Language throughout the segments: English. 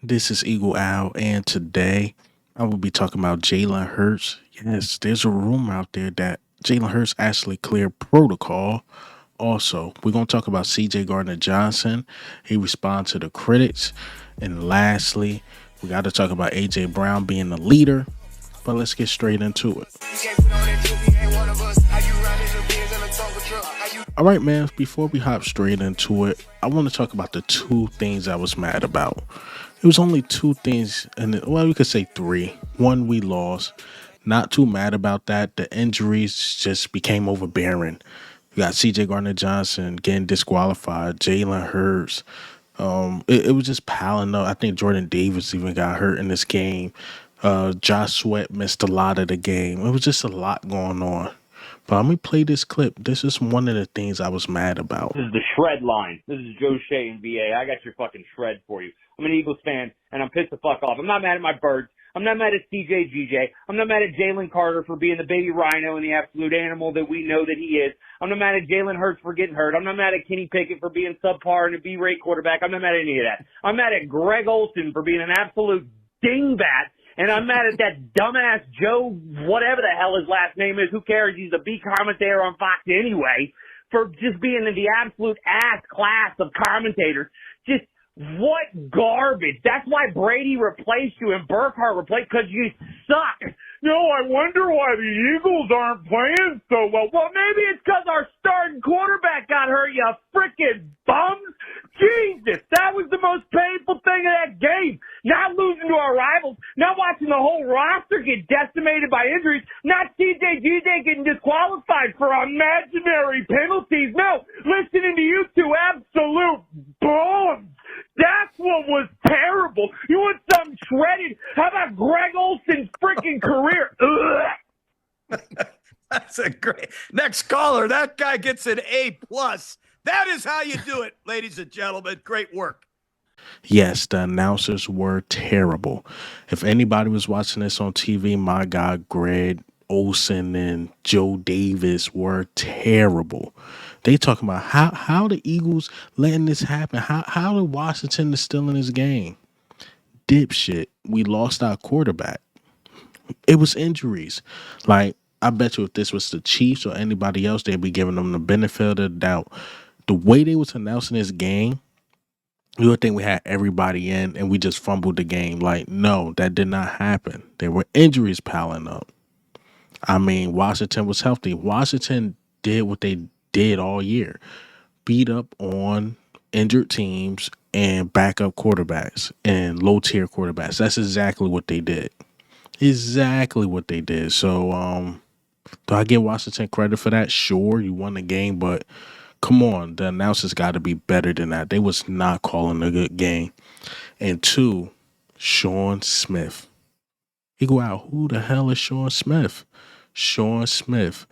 This is Eagle Owl, and today I will be talking about Jalen Hurts. Yes, there's a rumor out there that Jalen Hurts actually cleared protocol. Also, we're going to talk about CJ Gardner Johnson. He responds to the critics. And lastly, we got to talk about AJ Brown being the leader. But let's get straight into it. All right, man, before we hop straight into it, I want to talk about the two things I was mad about. It was only two things, and well, we could say three. One, we lost. Not too mad about that. The injuries just became overbearing. You got CJ Gardner Johnson getting disqualified, Jalen Hurts. It was just piling up. I think Jordan Davis even got hurt in this game. Josh Sweat missed a lot of the game. It was just a lot going on. But let me play this clip. This is one of the things I was mad about. This is the shred line. This is Joe Shea and VA. I got your fucking shred for you. I'm an Eagles fan, and I'm pissed the fuck off. I'm not mad at my birds. I'm not mad at CJGJ. I'm not mad at Jalen Carter for being the baby rhino and the absolute animal that we know that he is. I'm not mad at Jalen Hurts for getting hurt. I'm not mad at Kenny Pickett for being subpar and a B-rate quarterback. I'm not mad at any of that. I'm mad at Greg Olson for being an absolute dingbat. And I'm mad at that dumbass Joe, whatever the hell his last name is. Who cares? He's the B commentator on Fox anyway, for just being in the absolute ass class of commentators. Just what garbage. That's why Brady replaced you and Burkhardt replaced, because you suck. No, I wonder why the Eagles aren't playing so well. Well, maybe it's because our starting quarterback got hurt, you freaking bums. Jesus, that was the most painful thing of that game. Not losing to our rivals, not watching the whole roster get decimated by injuries, not CJGJ getting disqualified for imaginary penalties. No, listening to you two absolute bums. That's what was terrible. You want something shredded? How about Greg Olson's freaking career? Ugh. That's a great next caller. That guy gets an A+. That is how you do it, ladies and gentlemen. Great work. Yes, the announcers were terrible. If anybody was watching this on TV, my God, Greg Olson and Joe Davis were terrible. They talking about how the Eagles letting this happen. How the Washington is still in this game. Dipshit. We lost our quarterback. It was injuries. Like, I bet you if this was the Chiefs or anybody else, they'd be giving them the benefit of the doubt. The way they was announcing this game, you would think we had everybody in and we just fumbled the game. Like, no, that did not happen. There were injuries piling up. I mean, Washington was healthy. Washington did what they did all year. Beat up on injured teams and backup quarterbacks and low-tier quarterbacks. That's exactly what they did. Exactly what they did. So, do I give Washington credit for that? Sure, you won the game, but come on, the announcers got to be better than that. They was not calling a good game. And two, Sean Smith. He go out. Who the hell is Sean Smith? Sean Smith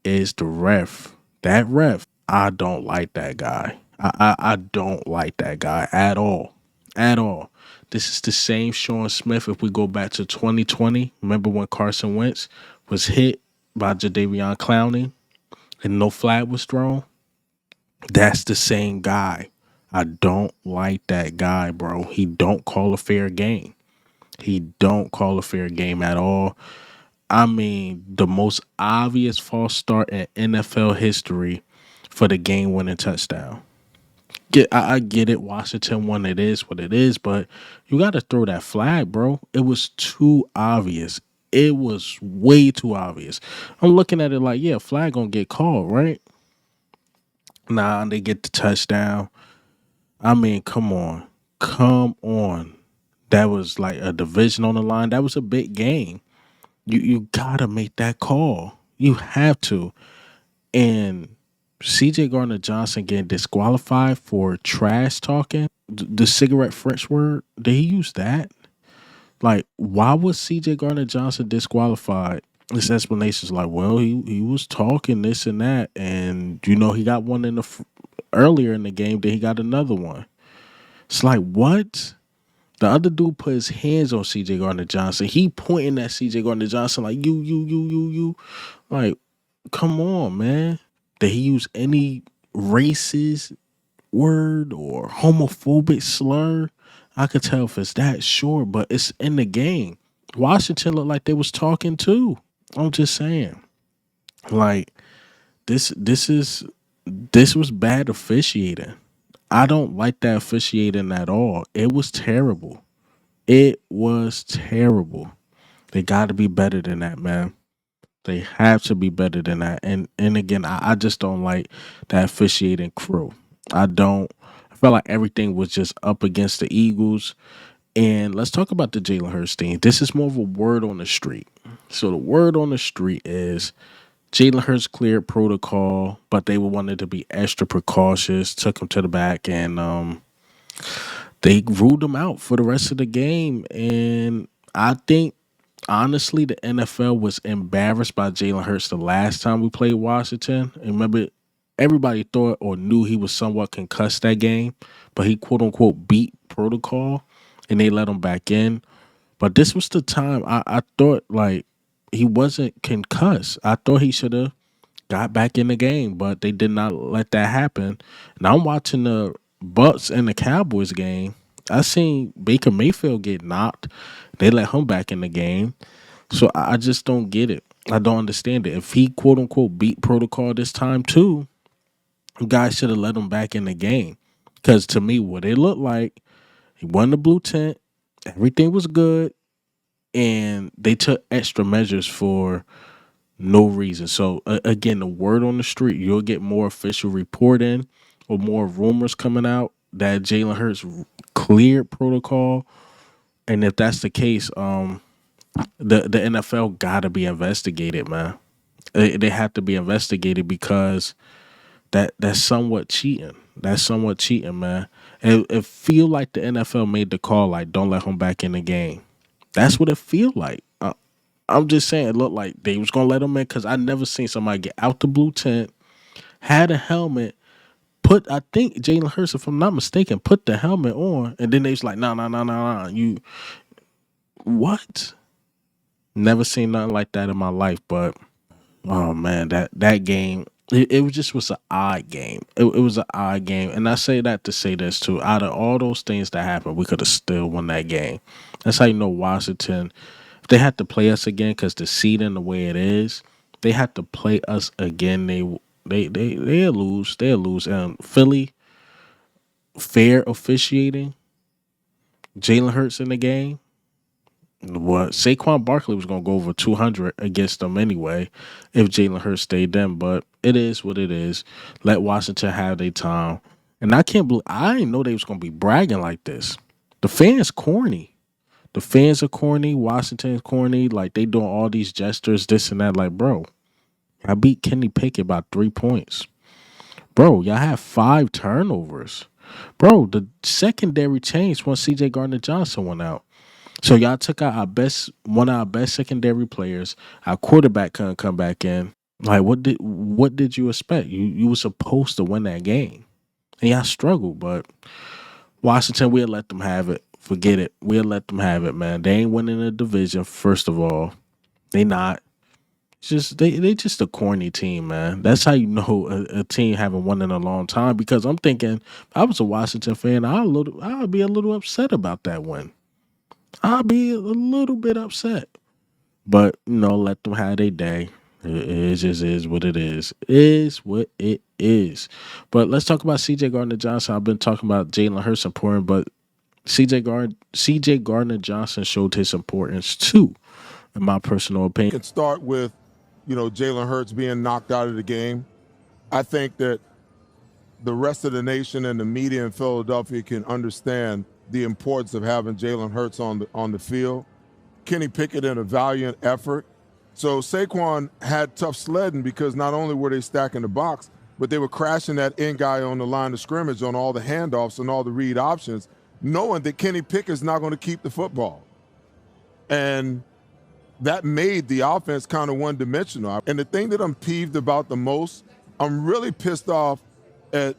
is the ref. That ref, I don't like that guy. I don't like that guy at all. At all. This is the same Sean Smith if we go back to 2020. Remember when Carson Wentz was hit by Jadeveon Clowney and no flag was thrown? That's the same guy. I don't like that guy, bro. He don't call a fair game. He don't call a fair game at all. I mean, the most obvious false start in NFL history for the game-winning touchdown. I get it. Washington won. It is what it is, but you got to throw that flag, bro. It was too obvious. It was way too obvious. I'm looking at it like, yeah, flag gonna get called, right? Nah, they get the touchdown. I mean, come on. Come on. That was like a division on the line. That was a big game. You gotta make that call. You have to. And CJ Gardner Johnson getting disqualified for trash talking. The cigarette French word, did he use that? Like, why was CJ Gardner Johnson disqualified? His explanation is like, well, he was talking this and that, and he got one in earlier in the game, then he got another one. It's like, what? The other dude put his hands on CJ Gardner Johnson. He pointing at CJ Gardner Johnson like, you. Like, come on, man. Did he use any racist word or homophobic slur? I could tell if it's that short, but it's in the game. Washington looked like they was talking too. I'm just saying. Like this was bad officiating. I don't like that officiating at all. It was terrible. It was terrible. They got to be better than that, man. They have to be better than that. And again, I just don't like that officiating crew. I don't. I felt like everything was just up against the Eagles. And let's talk about the Jalen Hurts thing. This is more of a word on the street. So the word on the street is Jalen Hurts cleared protocol, but they wanted to be extra precautious. Took him to the back, and they ruled him out for the rest of the game. And I think honestly, the NFL was embarrassed by Jalen Hurts the last time we played Washington. And remember, everybody thought or knew he was somewhat concussed that game, but he quote unquote beat protocol, and they let him back in. But this was the time I thought like he wasn't concussed. I thought he should have got back in the game, but they did not let that happen. And I'm watching the Bucks and the Cowboys game. I seen Baker Mayfield get knocked. They let him back in the game. So I just don't get it. I don't understand it. If he quote unquote beat protocol this time too, guys should have let him back in the game. Because to me, what it looked like, he won the blue tent, everything was good, and they took extra measures for no reason. So again, the word on the street, you'll get more official reporting or more rumors coming out that Jalen Hurts cleared protocol. And if that's the case, the NFL got to be investigated, man. They have to be investigated because that's somewhat cheating. That's somewhat cheating, man. It feel like the NFL made the call, like don't let him back in the game. That's what it feel like. I'm just saying, it looked like they was gonna let him in because I never seen somebody get out the blue tent, had a helmet, I think Jalen Hurts, if I'm not mistaken, put the helmet on, and then they was like, no, you what? Never seen nothing like that in my life, but oh man, that game, it was an odd game. It was an odd game, and I say that to say this too. Out of all those things that happened, we could have still won that game. That's how you know Washington. If they had to play us again, because the seeding the way it is, they had to play us again. They'll lose. They'll lose. Philly, fair officiating. Jalen Hurts in the game. What Saquon Barkley was gonna go over 200 against them anyway if Jalen Hurts stayed them, but it is what it is. Let Washington have their time, and I can't believe I didn't know they was gonna be bragging like this. The fans corny. The fans are corny. Washington's corny. Like they doing all these gestures, this and that. Like, bro, I beat Kenny Pickett by 3 points. Bro, y'all have 5 turnovers. Bro, the secondary changed when CJ Gardner-Johnson went out. So y'all took out one of our best secondary players. Our quarterback couldn't come back in. Like what did you expect? You were supposed to win that game, and y'all struggled. But Washington, we'll let them have it. Forget it. We'll let them have it, man. They ain't winning the division. First of all, they not. It's just they just a corny team, man. That's how you know a team haven't won in a long time. Because I'm thinking, if I was a Washington fan, I'd be a little upset about that win. I'll be a little bit upset. But, let them have their day. It just is what it is. Is what it is. But let's talk about CJ Gardner-Johnson. I've been talking about Jalen Hurts important, but CJ Gardner-Johnson showed his importance too, in my personal opinion. Could start with, Jalen Hurts being knocked out of the game. I think that the rest of the nation and the media in Philadelphia can understand the importance of having Jalen Hurts on the field. Kenny Pickett in a valiant effort. So Saquon had tough sledding because not only were they stacking the box, but they were crashing that end guy on the line of scrimmage on all the handoffs and all the read options, knowing that Kenny Pickett's not going to keep the football. And that made the offense kind of one-dimensional. And the thing that I'm peeved about the most, I'm really pissed off at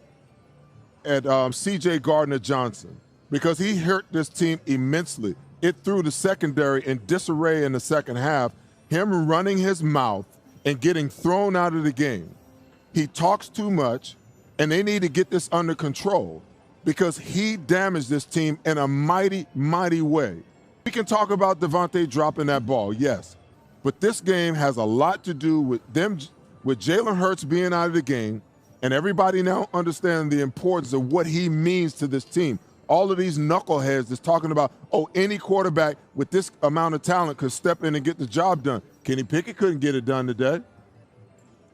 CJ Gardner-Johnson because he hurt this team immensely. It threw the secondary in disarray in the second half, him running his mouth and getting thrown out of the game. He talks too much, and they need to get this under control. because he damaged this team in a mighty, mighty way. We can talk about Devontae dropping that ball, yes. But this game has a lot to do with Jalen Hurts being out of the game, and everybody now understands the importance of what he means to this team. All of these knuckleheads that's talking about, oh, any quarterback with this amount of talent could step in and get the job done. Kenny Pickett couldn't get it done today.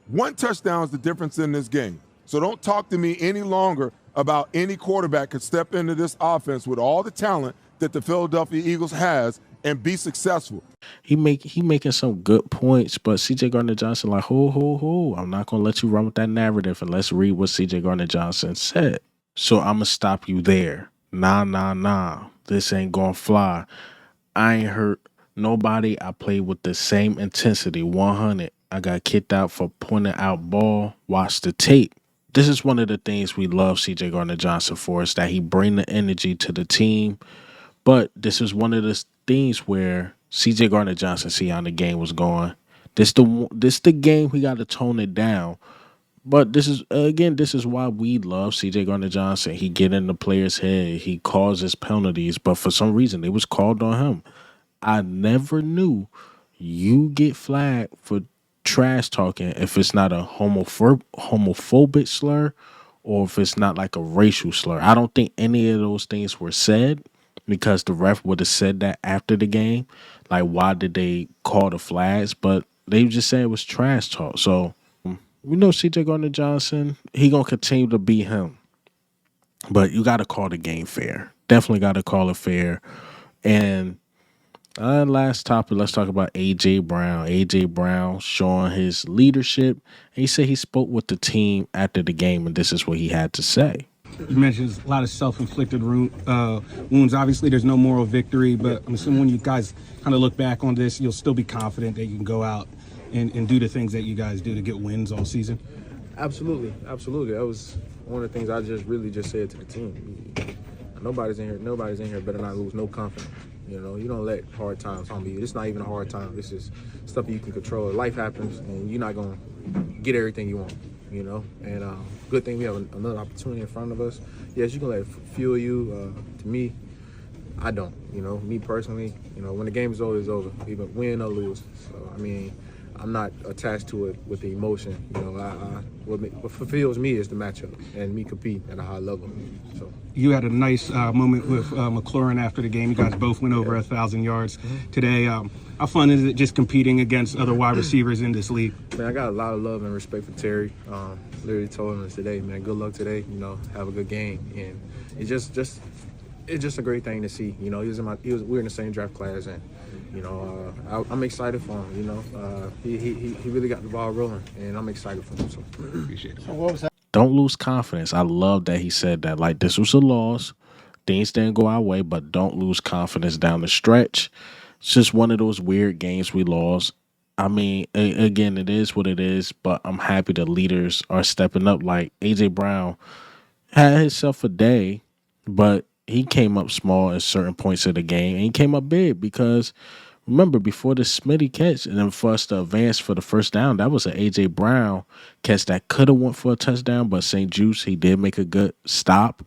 One touchdown is the difference in this game. So don't talk to me any longer about any quarterback could step into this offense with all the talent that the Philadelphia Eagles has and be successful. He making some good points, but CJ Gardner-Johnson like, ho, I'm not gonna let you run with that narrative, and let's read what CJ Gardner-Johnson said. So I'm gonna stop you there. Nah. This ain't gonna fly. I ain't hurt nobody. I played with the same intensity, 100. I got kicked out for pointing out ball. Watch the tape. This is one of the things we love CJ Gardner-Johnson for, is that he bring the energy to the team. But this is one of the things where CJ Gardner-Johnson see how the game was going. This the game we got to tone it down. But this is why we love CJ Gardner-Johnson. He get in the player's head. He causes penalties, but for some reason it was called on him. I never knew you get flagged for trash talking if it's not a homophobic slur or if it's not like a racial slur. I don't think any of those things were said, because the ref would have said that after the game. Like, why did they call the flags? But they just said it was trash talk. So we know CJ Gardner-Johnson, he going to continue to be him. But you got to call the game fair. Definitely got to call it fair. And last topic, let's talk about A.J. Brown. A.J. Brown showing his leadership. And he said he spoke with the team after the game, and this is what he had to say. You mentioned a lot of self-inflicted wounds. Obviously, there's no moral victory, but I'm assuming when you guys kind of look back on this, you'll still be confident that you can go out and do the things that you guys do to get wins all season. Absolutely. That was one of the things I just said to the team. Nobody's in here better not lose no confidence. You know, you don't let hard times humble you. It's not even a hard time. This is stuff you can control. Life happens, and you're not going to get everything you want, you know. And good thing we have another opportunity in front of us. Yes, you can let it fuel you. To me, I don't. You know, me personally, you know, when the game is over, it's over. Even win or lose. So, I mean, I'm not attached to it with the emotion. You know, what fulfills me is the matchup and me compete at a high level. So you had a nice moment with McLaurin after the game. You guys both went over 1,000 yards today. How fun is it just competing against other wide receivers in this league? Man, I got a lot of love and respect for Terry. Literally told him today, man, good luck today. You know, have a good game. And it's just a great thing to see. You know, we were in the same draft class, and you know, I'm excited for him. You know, he really got the ball rolling, and I'm excited for him. So appreciate it. So what was that? Don't lose confidence. I love that he said that. Like, this was a loss. Things didn't go our way, but don't lose confidence down the stretch. It's just one of those weird games we lost. I mean, again, it is what it is, but I'm happy the leaders are stepping up. Like, A.J. Brown had himself a day, but he came up small at certain points of the game, and he came up big because, remember, before the Smitty catch and then for us to advance for the first down, that was an A.J. Brown catch that could have went for a touchdown, but St. Juice, he did make a good stop.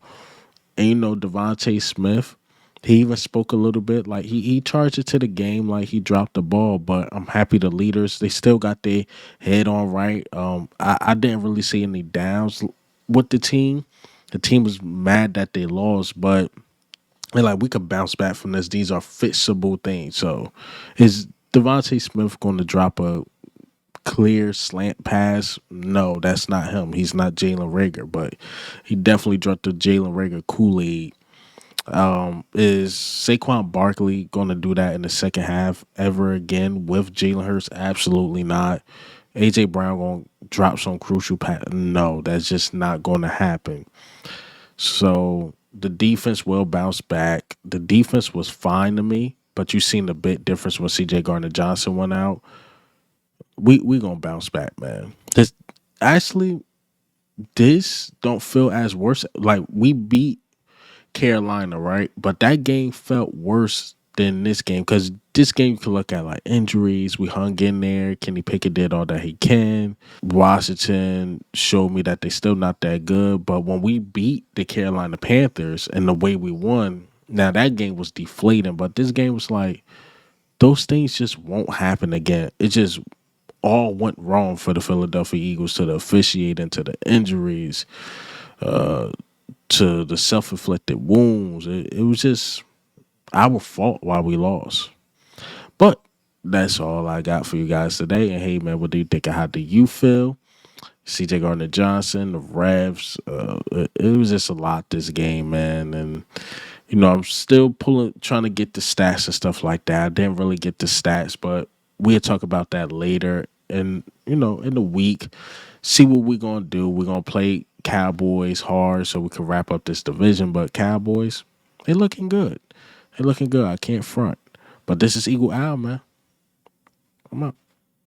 And, you know, Devontae Smith, he even spoke a little bit. Like, he charged it to the game like he dropped the ball, but I'm happy the leaders, they still got their head on right. I didn't really see any downs with the team. The team was mad that they lost, but they're like, we could bounce back from this. These are fixable things. So is Devontae Smith going to drop a clear slant pass? No, that's not him. He's not Jalen Reagor, but he definitely dropped the Jalen Reagor Kool-Aid. Is Saquon Barkley going to do that in the second half ever again with Jalen Hurts? Absolutely not. A.J. Brown going to drop some crucial pass? No, that's just not going to happen. So the defense will bounce back. The defense was fine to me, but you seen the big difference when CJ Gardner-Johnson went out. We gonna bounce back, man. This don't feel as worse. Like, we beat Carolina, right? But that game felt worse than this game, because this game you can look at like injuries. We hung in there. Kenny Pickett did all that he can. Washington showed me that they still not that good. But when we beat the Carolina Panthers and the way we won, now that game was deflating. But this game was like, those things just won't happen again. It just all went wrong for the Philadelphia Eagles, to the officiating, to the injuries, to the self-inflicted wounds. It was just our fault why we lost. But that's all I got for you guys today. And hey, man, what do you think? How do you feel? CJ Gardner Johnson, the refs. It was just a lot this game, man. And I'm still trying to get the stats and stuff like that. I didn't really get the stats, but we'll talk about that later. And in the week, see what we're gonna do. We're gonna play Cowboys hard so we can wrap up this division. But Cowboys, they looking good. They looking good. I can't front. But this is Eagle Owl, man. I'm out.